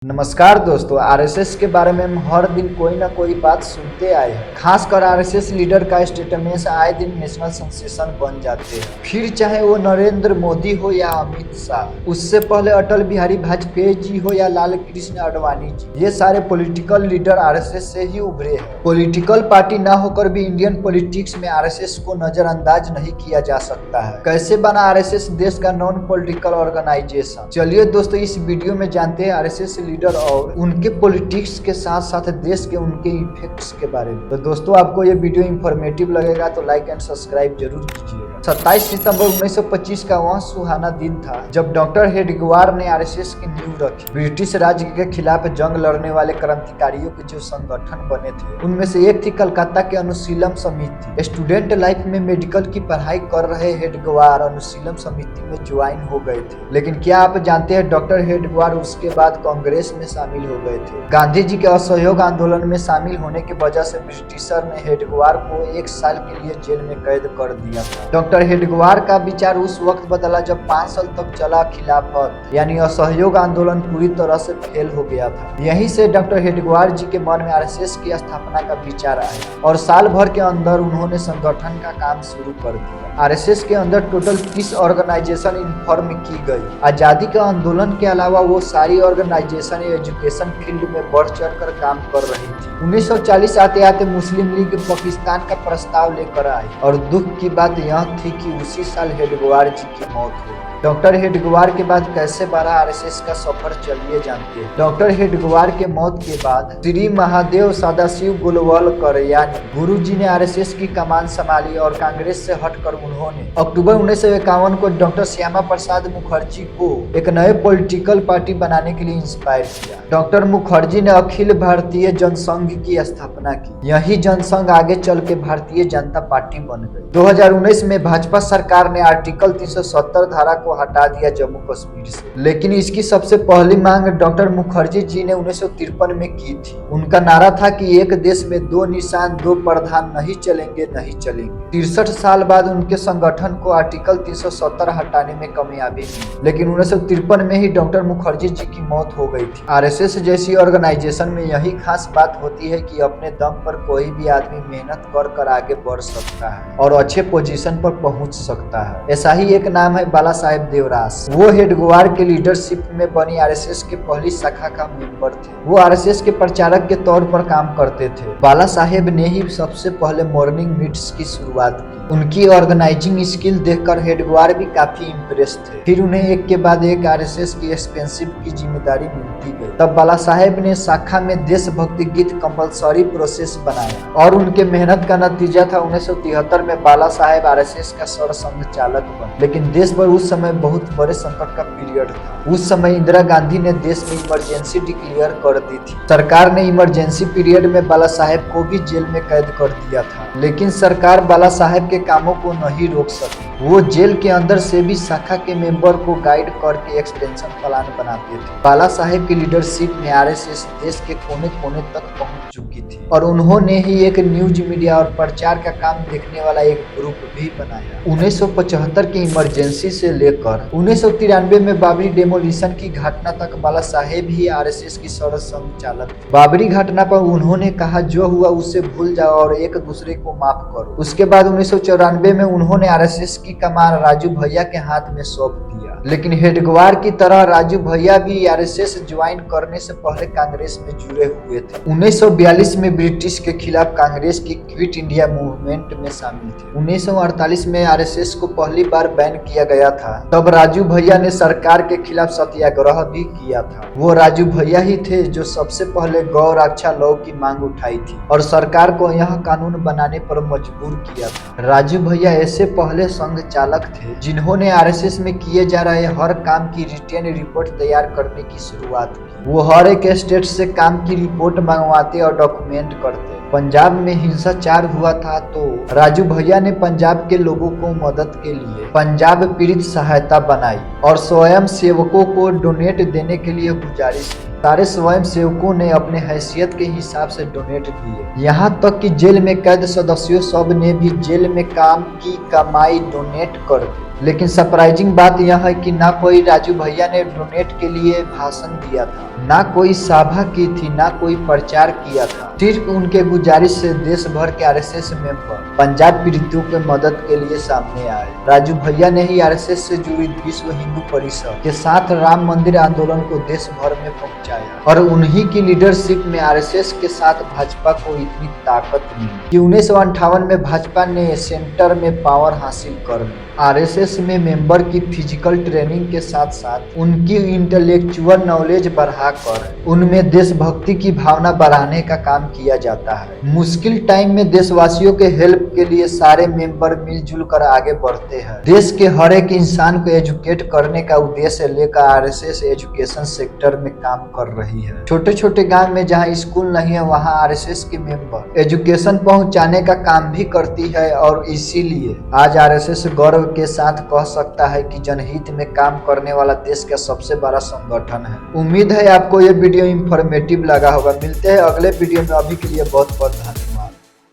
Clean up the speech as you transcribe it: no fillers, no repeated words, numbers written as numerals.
नमस्कार दोस्तों, आरएसएस के बारे में हम हर दिन कोई ना कोई बात सुनते आए हैं। खासकर आरएसएस लीडर का स्टेटमेंट आए दिन नेशनल सेंसेशन बन जाते हैं। फिर चाहे वो नरेंद्र मोदी हो या अमित शाह, उससे पहले अटल बिहारी वाजपेयी जी हो या लाल कृष्ण आडवाणी जी, ये सारे पॉलिटिकल लीडर आरएसएस से ही उभरे हैं। पॉलिटिकल पार्टी ना होकर भी इंडियन पॉलिटिक्स में आरएसएस को नजरअंदाज नहीं किया जा सकता है। कैसे बना आरएसएस देश का नॉन पॉलिटिकल ऑर्गेनाइजेशन? चलिए दोस्तों, इस वीडियो में जानते हैं आरएसएस लीडर और उनके पॉलिटिक्स के साथ साथ देश के उनके इफेक्ट्स के बारे में। तो दोस्तों, आपको ये वीडियो इंफॉर्मेटिव लगेगा तो लाइक एंड सब्सक्राइब जरूर कीजिएगा। 27 सितंबर 1925 का वह सुहाना दिन था जब डॉक्टर हेडगेवार ने आरएसएस की नींव रखी। ब्रिटिश राज के खिलाफ जंग लड़ने वाले क्रांतिकारियों के जो संगठन बने थे, उनमें से एक थी कलकत्ता के अनुशीलम समिति। स्टूडेंट लाइफ में मेडिकल की पढ़ाई कर रहे हेडगेवार अनुशीलम समिति में ज्वाइन हो गए थे। लेकिन क्या आप जानते हैं, डॉक्टर हेडगेवार उसके बाद कांग्रेस में शामिल हो गए थे। गांधी जी के असहयोग आंदोलन में शामिल होने की वजह से ब्रिटिशर ने हेडगेवार को 1 साल के लिए जेल में कैद कर दिया था। डॉक्टर हेडगेवार का विचार उस वक्त बदला जब 5 साल तक चला खिलाफत यानी असहयोग आंदोलन पूरी तरह से फेल हो गया था। यहीं से डॉक्टर हेडगेवार जी के मन में आरएसएस की स्थापना का विचार आया और साल भर के अंदर उन्होंने संगठन का काम शुरू कर दिया। आरएसएस के अंदर टोटल 30 ऑर्गेनाइजेशन इन्फॉर्म की गई। आजादी के आंदोलन के अलावा वो सारी ऑर्गेनाइजेशन एजुकेशन फील्ड में बढ़ चढ़ कर काम कर रही थी। 1940 आते आते मुस्लिम लीग पाकिस्तान का प्रस्ताव लेकर आई और दुख की बात यह थी कि उसी साल हेडगेवार जी की मौत हुई। डॉक्टर हेडगेवार के बाद कैसे बढ़ा आरएसएस का सफर, चलिए जानते हैं। डॉक्टर हेडगेवार के मौत के बाद श्री महादेव सदाशिव गोलवलकर यानी गुरुजी ने आरएसएस की कमान संभाली और कांग्रेस से हटकर उन्होंने अक्टूबर 1951 को डॉक्टर श्यामा प्रसाद मुखर्जी को एक नए पॉलिटिकल पार्टी बनाने के लिए इंस्पायर किया। डॉक्टर मुखर्जी ने अखिल भारतीय जनसंघ की स्थापना की। यही जनसंघ आगे चल के भारतीय जनता पार्टी बन गई। 2019 में भाजपा सरकार ने आर्टिकल 370 धारा को हटा दिया जम्मू कश्मीर से, लेकिन इसकी सबसे पहली मांग डॉक्टर मुखर्जी जी ने 1953 में की थी। उनका नारा था कि एक देश में 2 निशान 2 प्रधान नहीं चलेंगे नहीं चलेंगे। 63 साल बाद उनके संगठन को आर्टिकल 370 हटाने में कामयाबी मिली, लेकिन 1953 में ही डॉक्टर मुखर्जी जी की मौत हो गई थी। आरएसएस जैसी ऑर्गेनाइजेशन में यही खास बात होती है कि अपने दम पर कोई भी आदमी मेहनत कर आगे बढ़ सकता है और अच्छे पोजीशन पर पहुंच सकता है। ऐसा ही एक नाम है बाला साहेब देवरास। वो हेडगेवार के लीडरशिप में बनी आरएसएस के पहली शाखा का मेंबर थे। वो आरएसएस के प्रचारक के तौर पर काम करते थे। बाला साहेब ने ही सबसे पहले मॉर्निंग मीट्स की शुरुआत की। उनकी ऑर्गेनाइजिंग स्किल देखकर हेडगेवार भी काफी इम्प्रेस थे। फिर उन्हें एक के बाद एक आरएसएस की एक्सपेंसिव की जिम्मेदारी मिलती गई। तब बाला साहेब ने शाखा में देशभक्ति गीत कंपलसरी प्रोसेस बनाया और उनके मेहनत का नतीजा था 1973 में बाला साहेब आरएसएस का सरसंघ चालक बने। लेकिन देश भर उस समय बहुत बड़े संकट का पीरियड था। उस समय इंदिरा गांधी ने देश में इमरजेंसी डिक्लेयर कर दी थी। सरकार ने इमरजेंसी पीरियड में बाला साहेब को भी जेल में कैद कर दिया था, लेकिन सरकार बाला साहेब के कामों को नहीं रोक सकी। वो जेल के अंदर से भी शाखा के मेंबर को गाइड करके एक्सपेंशन प्लान बनाते थे। बाला साहेब की लीडरशिप में आरएसएस देश के कोने कोने तक पहुंच चुकी थी और उन्होंने ही एक न्यूज मीडिया और प्रचार का काम देखने वाला एक ग्रुप भी बनाया। 1975 की इमरजेंसी से लेकर 1993 में बाबरी डेमोलिशन की घटना तक बाला साहेब ही आरएसएस की सरसंघ चालक थे। बाबरी घटना पर उन्होंने कहा, जो हुआ उसे भूल जाओ और एक दूसरे को माफ करो। उसके बाद 1994 में उन्होंने आरएसएस की कमान राजू भैया के हाथ में सौंप दिया। लेकिन हेडगेवार की तरह राजू भैया भी आरएसएस ज्वाइन करने से पहले कांग्रेस में जुड़े हुए थे। 1942 में ब्रिटिश के खिलाफ कांग्रेस की क्विट इंडिया मूवमेंट में शामिल थे। 1948 में आरएसएस को पहली बार बैन किया गया था। तब राजू भैया ने सरकार के खिलाफ सत्याग्रह भी किया था। वो राजू भैया ही थे जो सबसे पहले गौ रक्षा लॉ की मांग उठाई थी और सरकार को यह कानून बनाने पर मजबूर किया था। राजू भैया ऐसे पहले संघ चालक थे जिन्होंने आरएसएस में किए जा रहे हर काम की रिटेन रिपोर्ट तैयार करने की शुरुआत की। वो हर एक स्टेट से काम की रिपोर्ट मंगवाते और डॉक्यूमेंट करते। पंजाब में हिंसाचार हुआ था तो राजू भैया ने पंजाब के लोगों को मदद के लिए पंजाब पीड़ित सहायता बनाई और स्वयं सेवकों को डोनेट देने के लिए गुजारिश की। सारे स्वयं सेवकों ने अपने हैसियत के हिसाब से डोनेट किए। यहाँ तक कि जेल में कैद सदस्यों सब ने भी जेल में काम की कमाई डोनेट कर दी। लेकिन सरप्राइजिंग बात यह है कि ना कोई राजू भैया ने डोनेट के लिए भाषण दिया था, ना कोई सभा की थी, ना कोई प्रचार किया था। सिर्फ उनके गुजारिश से देश भर के आरएसएस मेंबर पंजाब पीड़ितों के मदद के लिए सामने आए। राजू भैया ने ही आरएसएस से जुड़ी विश्व हिंदू परिषद के साथ राम मंदिर आंदोलन को देश भर में पहुंचाया और उन्हीं की लीडरशिप में आरएसएस के साथ भाजपा को इतनी ताकत मिली कि 1958 में भाजपा ने सेंटर में पावर हासिल कर ली। आरएसएस में मेंबर की फिजिकल ट्रेनिंग के साथ साथ उनकी इंटेलेक्चुअल नॉलेज बढ़ाकर उनमें देशभक्ति की भावना बढ़ाने का काम किया जाता है। मुश्किल टाइम में देशवासियों के हेल्प के लिए सारे मेंबर मिलजुल कर आगे बढ़ते हैं। देश के हर एक इंसान को एजुकेट करने का उद्देश्य लेकर आरएसएस एजुकेशन सेक्टर में काम कर रही है। छोटे छोटे गांव में जहां स्कूल नहीं है वहां आरएसएस के मेंबर एजुकेशन पहुंचाने का काम भी करती है और इसीलिए आज आरएसएस गौरव के साथ कह सकता है कि जनहित में काम करने वाला देश का सबसे बड़ा संगठन है। उम्मीद है आपको ये वीडियो इंफॉर्मेटिव लगा होगा। मिलते हैं अगले वीडियो में, अभी के लिए बहुत बहुत धन्यवाद।